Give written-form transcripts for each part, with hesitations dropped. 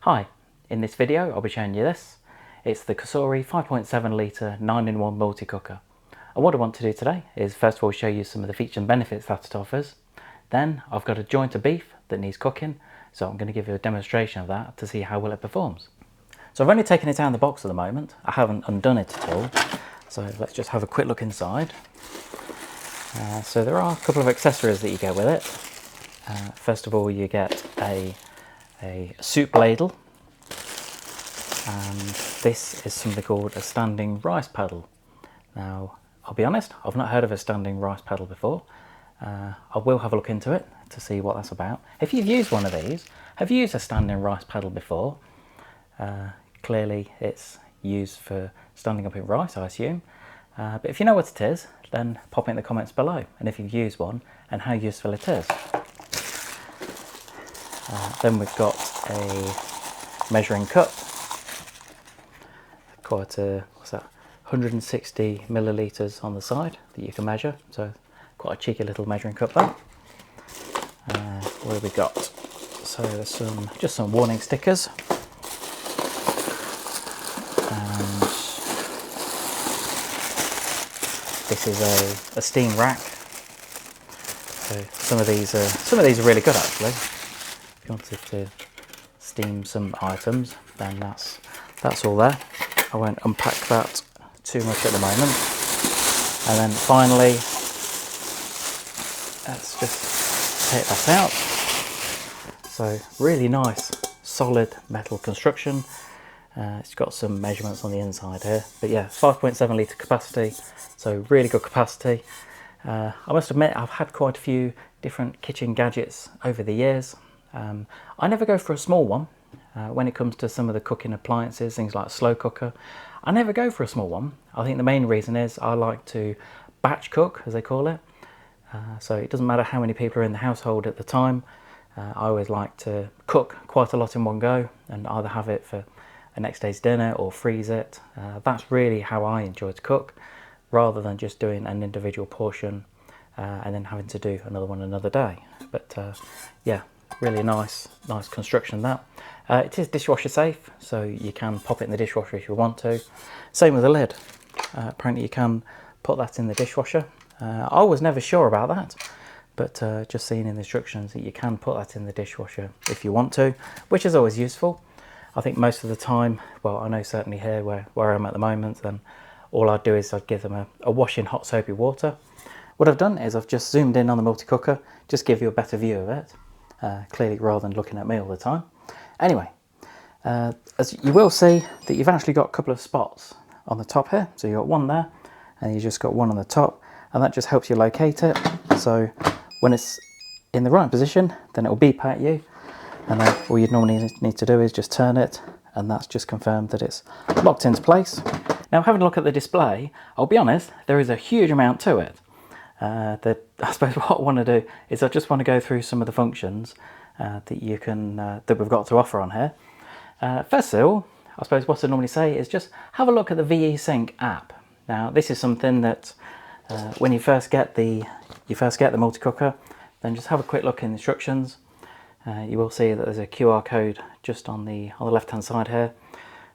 Hi, in this video I'll be showing you this. It's the Cosori 5.7 litre 9-in-1 multi-cooker. And what I want to do today is first of all show you some of the features and benefits that it offers. Then I've got a joint of beef that needs cooking, so I'm going to give you a demonstration of that to see how well it performs. So I've only taken it out of the box at the moment, I haven't undone it at all. So let's just have a quick look inside. So there are a couple of accessories that you get with it. First of all you get a soup ladle, and this is something called a standing rice paddle. Now I'll be honest, I've not heard of a standing rice paddle before. I will have a look into it to see what that's about. If you've used one of these, have you used a standing rice paddle before? Clearly it's used for standing up in rice, I assume. But if you know what it is, then pop it in the comments below, and if you've used one and how useful it is. Then we've got a measuring cup, quite a, what's that, 160 millilitres on the side that you can measure, so quite a cheeky little measuring cup there. What have we got? So there's just some warning stickers, and this is a steam rack. So some of these are really good actually. If you wanted to steam some items, then that's all there. I won't unpack that too much at the moment. And then finally, let's just take that out. So really nice, solid metal construction. It's got some measurements on the inside here, but yeah, 5.7 litre capacity, so really good capacity. I must admit I've had quite a few different kitchen gadgets over the years. I never go for a small one. When it comes to some of the cooking appliances, things like a slow cooker, I never go for a small one. I think the main reason is I like to batch cook, as they call it. So it doesn't matter how many people are in the household at the time. I always like to cook quite a lot in one go and either have it for the next day's dinner or freeze it. That's really how I enjoy to cook, rather than just doing an individual portion and then having to do another one another day. But yeah, really nice construction that. It is dishwasher safe, so you can pop it in the dishwasher if you want to. Same with the lid. Apparently you can put that in the dishwasher. I was never sure about that, but just seeing in the instructions that you can put that in the dishwasher if you want to, which is always useful. I think most of the time, well, I know certainly here where I'm at the moment, then all I'd do is I'd give them a wash in hot soapy water. What I've done is I've just zoomed in on the multi-cooker, just give you a better view of it, clearly rather than looking at me all the time. Anyway, as you will see that you've actually got a couple of spots on the top here. So you've got one there, and you just got one on the top, and that just helps you locate it. So when it's in the right position, then it will beep at you, and then all you'd normally need to do is just turn it, and that's just confirmed that it's locked into place. Now, having a look at the display, I'll be honest, there is a huge amount to it. I suppose what I want to do is I just want to go through some of the functions that you can that we've got to offer on here. First of all, I suppose what I normally say is just have a look at the VE Sync app. Now, this is something that when you first get the multi-cooker, then just have a quick look in the instructions. You will see that there's a QR code just on the left-hand side here,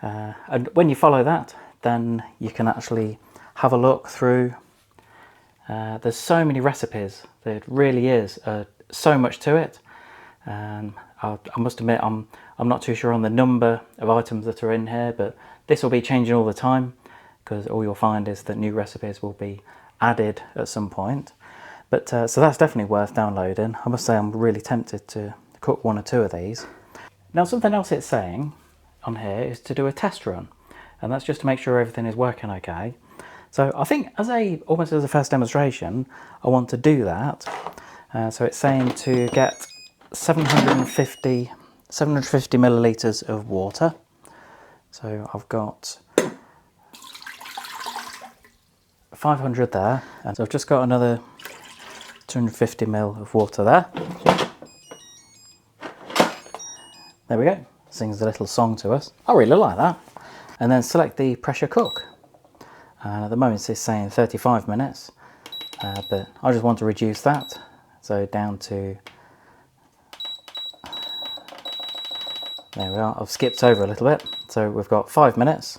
and when you follow that, then you can actually have a look through. There's so many recipes. There really is so much to it. I must admit I'm not too sure on the number of items that are in here, but this will be changing all the time, because all you'll find is that new recipes will be added at some point. But so that's definitely worth downloading. I must say I'm really tempted to cook one or two of these. Now, something else it's saying on here is to do a test run, and that's just to make sure everything is working okay. So I think almost as a first demonstration, I want to do that. So it's saying to get 750 millilitres of water. So I've got 500 there, and so I've just got another 250 ml of water there. There we go. Sings a little song to us. I really like that. And then select the pressure cook. At the moment it's saying 35 minutes, but I just want to reduce that, so down to There we are. I've skipped over a little bit. So we've got 5 minutes,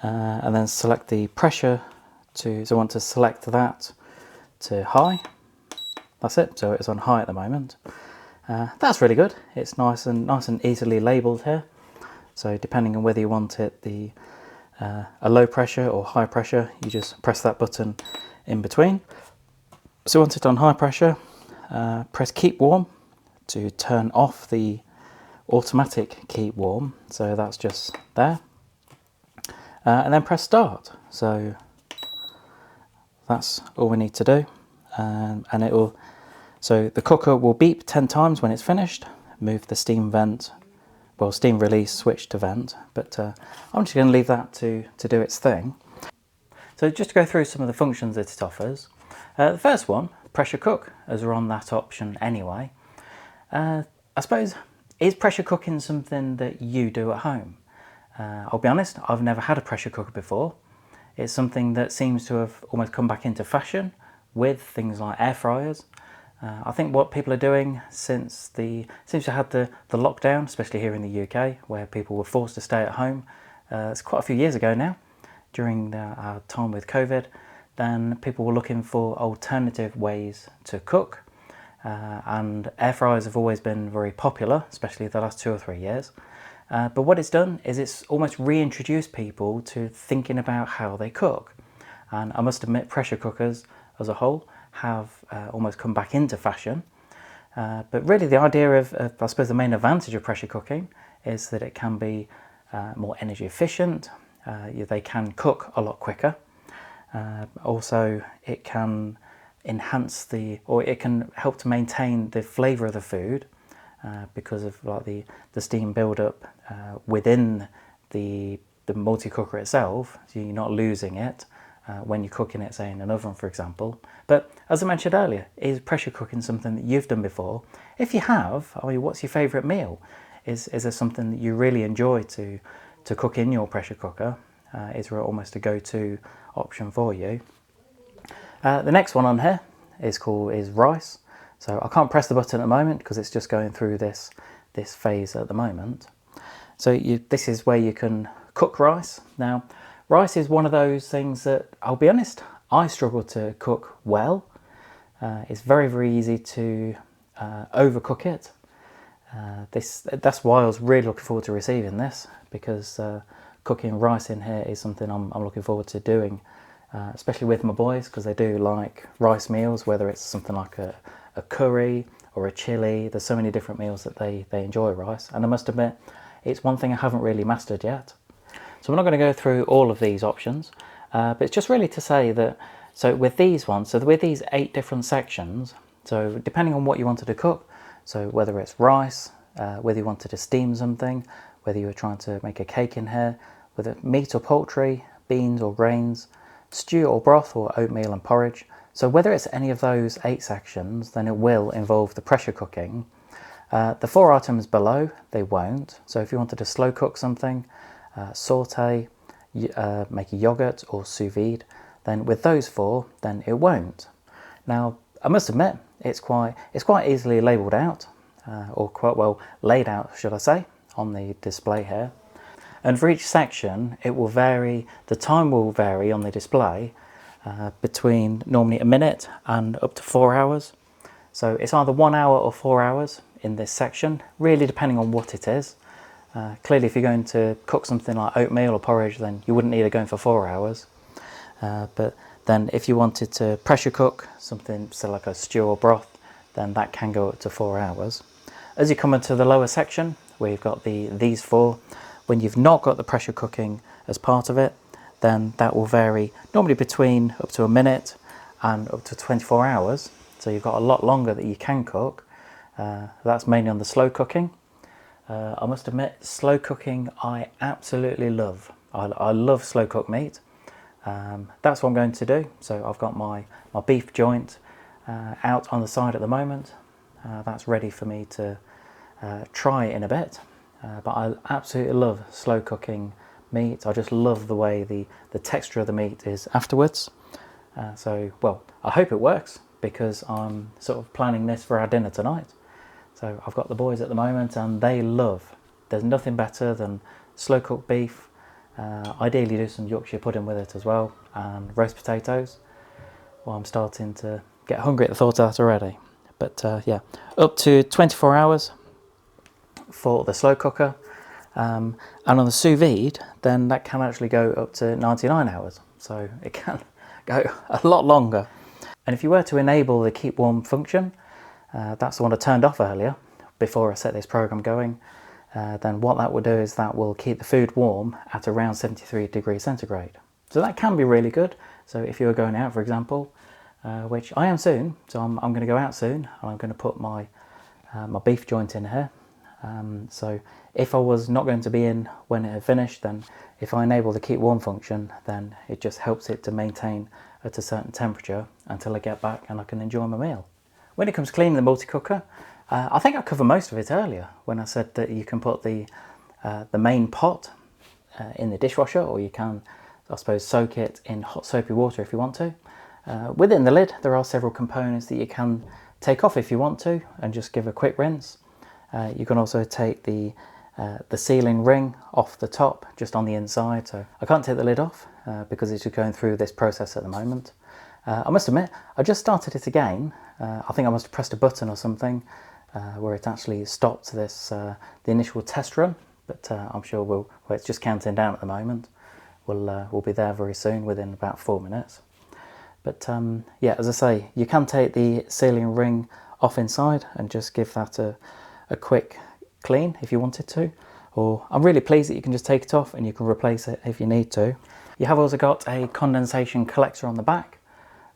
and then select the pressure so I want to select that to high. That's it. So it's on high at the moment. That's really good. It's nice and easily labelled here. So depending on whether you want it a low pressure or high pressure, you just press that button in between. So once it's on high pressure, press keep warm to turn off the automatic keep warm. So that's just there. And then press start. So that's all we need to do. And it will, so the cooker will beep 10 times when it's finished. Move the steam vent, well, steam release switch to vent, but I'm just going to leave that to do its thing. So just to go through some of the functions that it offers. The first one, pressure cook, as we're on that option anyway. I suppose, is pressure cooking something that you do at home? I'll be honest, I've never had a pressure cooker before. It's something that seems to have almost come back into fashion with things like air fryers. I think what people are doing since seems to have the lockdown, especially here in the UK, where people were forced to stay at home. It's quite a few years ago now, during our time with COVID. Then people were looking for alternative ways to cook, and air fryers have always been very popular, especially the last 2 or 3 years. But what it's done is it's almost reintroduced people to thinking about how they cook. And I must admit, pressure cookers as a whole have almost come back into fashion. But really the idea of, I suppose the main advantage of pressure cooking is that it can be more energy efficient. They can cook a lot quicker. Also, it can enhance or it can help to maintain the flavour of the food because of like the steam build-up within the multi-cooker itself, so you're not losing it when you're cooking it, say in an oven, for example. But as I mentioned earlier, is pressure cooking something that you've done before? If you have, I mean, what's your favourite meal? Is there something that you really enjoy to cook in your pressure cooker? Is there almost a go-to option for you? The next one on here is rice. So I can't press the button at the moment because it's just going through this phase at the moment. So this is where you can cook rice. Now, rice is one of those things that, I'll be honest, I struggle to cook well. It's very, very easy to overcook it. That's why I was really looking forward to receiving this, because cooking rice in here is something I'm looking forward to doing, especially with my boys, because they do like rice meals, whether it's something like a curry or a chili. There's so many different meals that they enjoy rice, and I must admit it's one thing I haven't really mastered yet. So we're not going to go through all of these options, but it's just really to say that, so with these ones, so with these 8 different sections, so depending on what you wanted to cook, so whether it's rice, whether you wanted to steam something, whether you were trying to make a cake in here, whether meat or poultry, beans or grains, stew or broth, or oatmeal and porridge. So whether it's any of those 8 sections, then it will involve the pressure cooking. The 4 items below, they won't. So if you wanted to slow cook something, saute, make a yogurt or sous vide, then with those 4, then it won't. Now, I must admit, it's quite easily labelled out, or quite well laid out, should I say, on the display here. And for each section, it will vary, the time will vary on the display between normally a minute and up to 4 hours. So it's either 1 hour or 4 hours in this section, really depending on what it is. Clearly, if you're going to cook something like oatmeal or porridge, then you wouldn't need it going for 4 hours. But then if you wanted to pressure cook something, say like a stew or broth, then that can go up to 4 hours. As you come into the lower section, where you've got these 4, when you've not got the pressure cooking as part of it, then that will vary normally between up to a minute and up to 24 hours. So you've got a lot longer that you can cook. That's mainly on the slow cooking. I must admit, slow cooking I absolutely love. I love slow cooked meat. That's what I'm going to do. So I've got my beef joint out on the side at the moment. That's ready for me to try in a bit. But I absolutely love slow cooking meat. I just love the way the texture of the meat is afterwards. So, well, I hope it works, because I'm sort of planning this for our dinner tonight. So I've got the boys at the moment and they love there's nothing better than slow cooked beef. Ideally do some Yorkshire pudding with it as well, and roast potatoes. Well, I'm starting to get hungry at the thought of that already. But yeah, up to 24 hours for the slow cooker. And on the sous vide, then that can actually go up to 99 hours. So it can go a lot longer. And if you were to enable the keep warm function, that's the one I turned off earlier before I set this program going, then what that will do is that will keep the food warm at around 73 degrees centigrade. So that can be really good. So if you're going out, for example, which I am soon, so I'm going to go out soon, and I'm going to put my my beef joint in here. So if I was not going to be in when it had finished, then if I enable the keep warm function, then it just helps it to maintain at a certain temperature until I get back and I can enjoy my meal. When it comes to cleaning the multi-cooker, I think I covered most of it earlier when I said that you can put the main pot in the dishwasher, or you can, I suppose, soak it in hot soapy water if you want to. Within the lid, there are several components that you can take off if you want to and just give a quick rinse. You can also take the sealing ring off the top, just on the inside. So I can't take the lid off because it's just going through this process at the moment. I must admit, I just started it again. I think I must have pressed a button or something where it actually stopped this the initial test run. But I'm sure well, it's just counting down at the moment. We'll be there very soon, within about 4 minutes. But yeah, as I say, you can take the sealing ring off inside and just give that a quick clean if you wanted to. Or I'm really pleased that you can just take it off and you can replace it if you need to. You have also got a condensation collector on the back.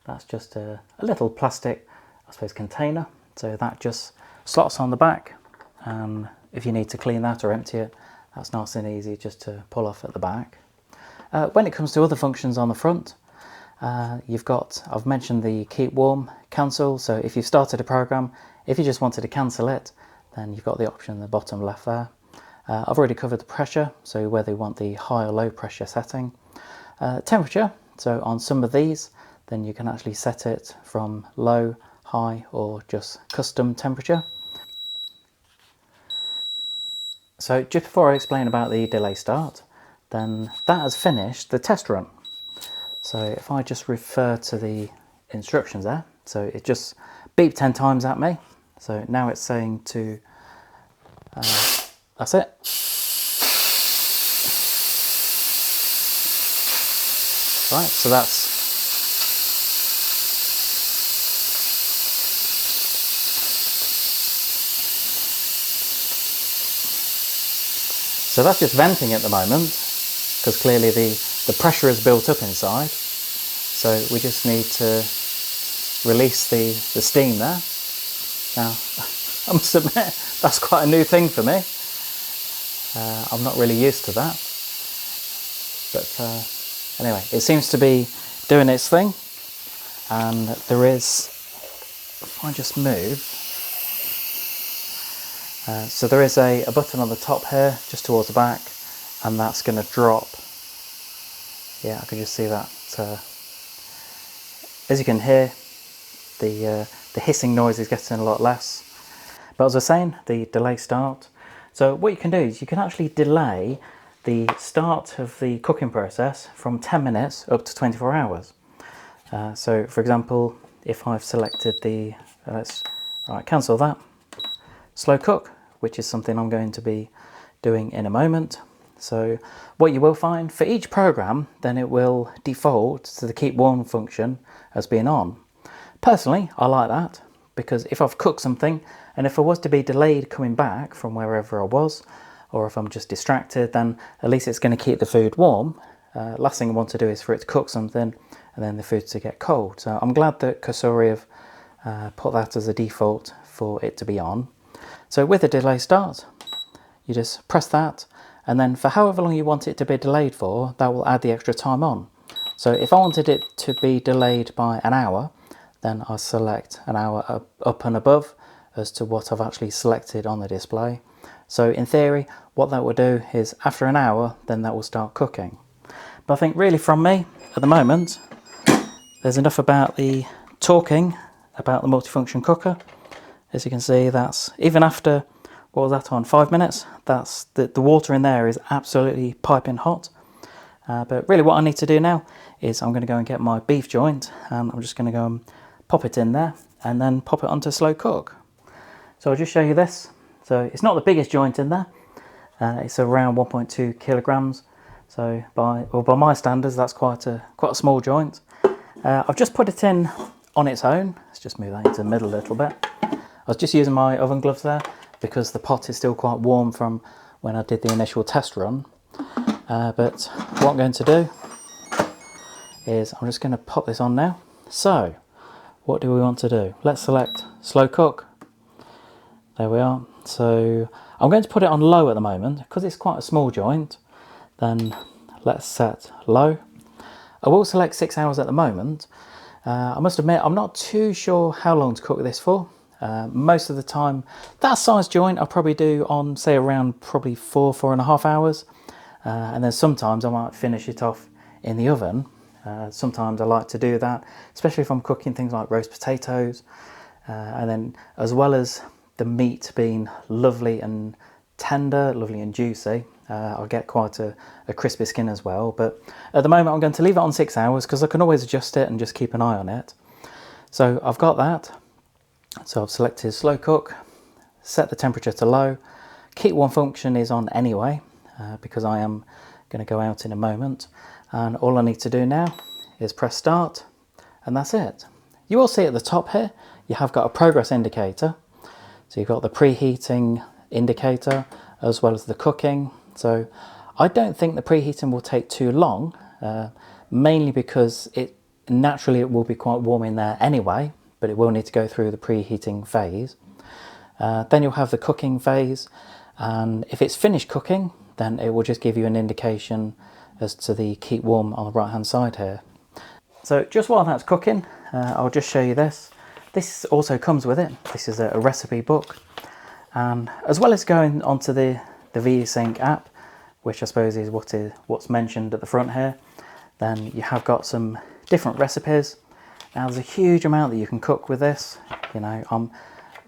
That's just a little plastic, I suppose, container. So that just slots on the back, and if you need to clean that or empty it, that's nice and easy just to pull off at the back. When it comes to other functions on the front, I've mentioned the keep warm, cancel. So if you've started a program, if you just wanted to cancel it, then you've got the option in the bottom left there. I've already covered the pressure, so whether you want the high or low pressure setting. Temperature, so on some of these, then you can actually set it from low, high, or just custom temperature. So just before I explain about the delay start, then that has finished the test run. So if I just refer to the instructions there, so it just beeped 10 times at me. So now it's saying to, that's it. Right, so that's, just venting at the moment, because clearly the pressure is built up inside. So we just need to release the steam there. Now, I must admit, that's quite a new thing for me. I'm not really used to that. But anyway, it seems to be doing its thing. And there is, if I just move, so there is a button on the top here, just towards the back, and that's going to drop. Yeah, I can just see that. As you can hear, the hissing noise is getting a lot less. But as I was saying, the delay start. So what you can do is you can actually delay the start of the cooking process from 10 minutes up to 24 hours. So for example, if I've selected the, cancel that, slow cook, which is something I'm going to be doing in a moment. So what you will find for each program, then it will default to the keep warm function as being on. Personally, I like that, because if I've cooked something and if I was to be delayed coming back from wherever I was, or if I'm just distracted, then at least it's going to keep the food warm. Last thing I want to do is for it to cook something and then the food to get cold. So I'm glad that Cosori have put that as a default for it to be on. So with the delay start, you just press that, and then for however long you want it to be delayed for, that will add the extra time on. So if I wanted it to be delayed by an hour, then I'll select an hour up and above as to what I've actually selected on the display. So in theory, what that will do is after an hour, then that will start cooking. But I think really from me, at the moment, there's enough about the talking about the multifunction cooker. As you can see, that's even after what was that on, 5 minutes? That's the water in there is absolutely piping hot. But really what I need to do now is I'm going to go and get my beef joint, and I'm just going to go and pop it in there and then pop it onto slow cook. So I'll just show you this. So it's not the biggest joint in there. It's around 1.2 kilograms. So by my standards, that's quite a small joint. I've just put it in on its own. Let's just move that into the middle a little bit. I was just using my oven gloves there because the pot is still quite warm from when I did the initial test run. But what I'm going to do is I'm just going to pop this on now. So what do we want to do? Let's select slow cook. There we are. So I'm going to put it on low at the moment because it's quite a small joint. Then let's set low. I will select 6 hours at the moment. I must admit I'm not too sure how long to cook this for. Most of the time, that size joint I'll probably do on, say, around probably 4.5 hours. And then sometimes I might finish it off in the oven. Sometimes I like to do that, especially if I'm cooking things like roast potatoes. And then as well as the meat being lovely and tender, lovely and juicy, I'll get quite a crispy skin as well. But at the moment I'm going to leave it on 6 hours because I can always adjust it and just keep an eye on it. So I've got that. So I've selected slow cook, set the temperature to low. Keep warm function is on anyway, because I am going to go out in a moment. And all I need to do now is press start, and that's it. You will see at the top here, you have got a progress indicator. So you've got the preheating indicator as well as the cooking. So I don't think the preheating will take too long, mainly because it will be quite warm in there anyway, but it will need to go through the preheating phase. Then you'll have the cooking phase, and if it's finished cooking, then it will just give you an indication as to the keep warm on the right hand side here. So just while that's cooking, I'll just show you this. This also comes with it. This is a recipe book, and as well as going onto the VSync app, which I suppose is what's mentioned at the front here, then you have got some different recipes. Now there's a huge amount that you can cook with this. You know,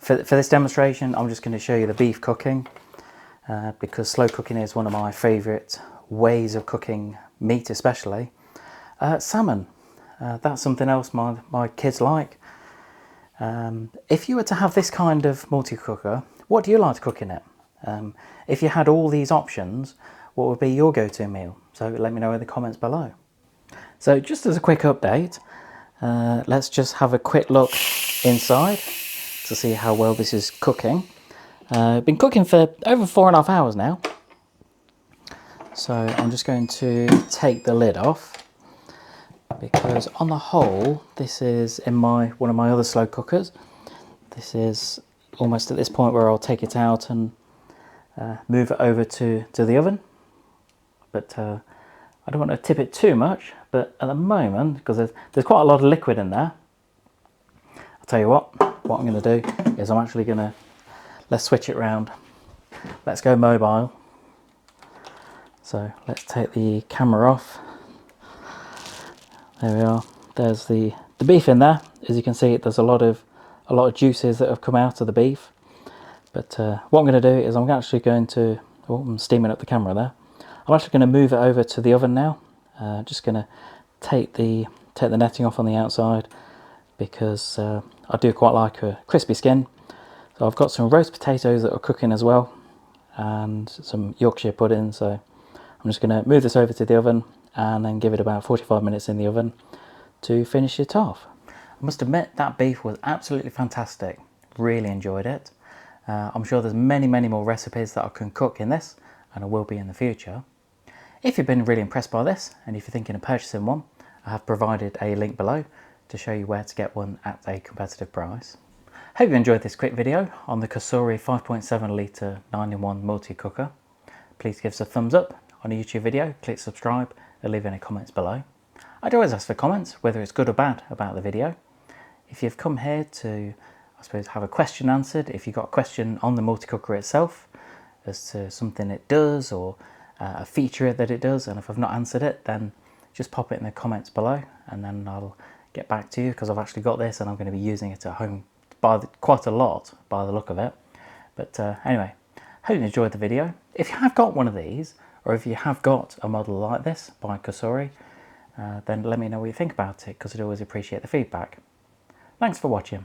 for this demonstration, I'm just going to show you the beef cooking, because slow cooking is one of my favourite ways of cooking meat, especially. Salmon, that's something else my kids like. If you were to have this kind of multi-cooker, what do you like to cook in it? If you had all these options, what would be your go-to meal? So let me know in the comments below. So just as a quick update, let's just have a quick look inside to see how well this is cooking. Been cooking for over 4.5 hours now. So I'm just going to take the lid off, because on the whole, this is in one of my other slow cookers. This is almost at this point where I'll take it out and move it over to the oven. But I don't want to tip it too much, but at the moment, because there's quite a lot of liquid in there, I'll tell you what I'm going to do is I'm actually going to, let's switch it round. Let's go mobile. So let's take the camera off. There we are. There's the beef in there. As you can see, there's a lot of juices that have come out of the beef. But what I'm going to do is I'm actually going to, I'm steaming up the camera there. I'm actually going to move it over to the oven now. Just going to take the netting off on the outside, because I do quite like a crispy skin. So I've got some roast potatoes that are cooking as well, and some Yorkshire pudding. So I'm just going to move this over to the oven and then give it about 45 minutes in the oven to finish it off. I must admit that beef was absolutely fantastic. Really enjoyed it. I'm sure there's many more recipes that I can cook in this, and I will be in the future. If you've been really impressed by this, and if you're thinking of purchasing one, I have provided a link below to show you where to get one at a competitive price. Hope you enjoyed this quick video on the Cosori 5.7 litre 9-in-1 multi-cooker. Please give us a thumbs up on a YouTube video, click subscribe, and leave any comments below. I'd always ask for comments, whether it's good or bad about the video. If you've come here to, I suppose, have a question answered, if you've got a question on the multi-cooker itself, as to something it does, or a feature that it does, and if I've not answered it, then just pop it in the comments below, and then I'll get back to you, because I've actually got this and I'm going to be using it at home quite a lot by the look of it. But anyway, Hope you enjoyed the video. If you have got one of these, or if you have got a model like this by Cosori, then let me know what you think about it, because I'd always appreciate the feedback. Thanks for watching.